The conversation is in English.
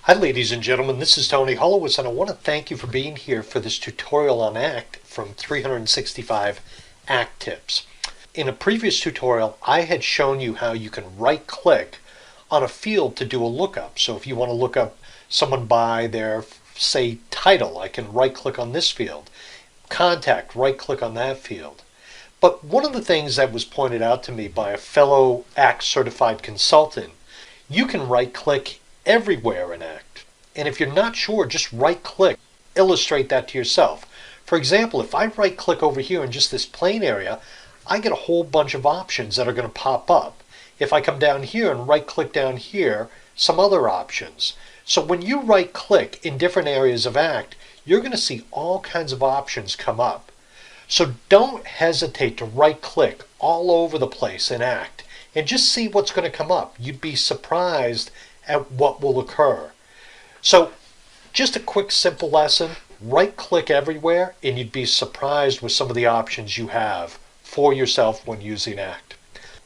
Hi ladies and gentlemen, this is Tony Holowitz and I want to thank you for being here for this tutorial on ACT from 365 ACT Tips. In a previous tutorial, I had shown you how you can right click on a field to do a lookup. So if you want to look up someone by their, say, title, I can right click on this field. Contact, right click on that field. But one of the things that was pointed out to me by a fellow ACT certified consultant, you can right click everywhere in ACT. And if you're not sure, just right click, illustrate that to yourself. For example, if I right click over here in just this plain area, I get a whole bunch of options that are going to pop up. If I come down here and right click down here, some other options. So when you right click in different areas of ACT, you're going to see all kinds of options come up. So don't hesitate to right click all over the place in ACT and just see what's going to come up. You'd be surprised at what will occur. So just a quick simple lesson, right click everywhere and you'd be surprised with some of the options you have for yourself when using ACT.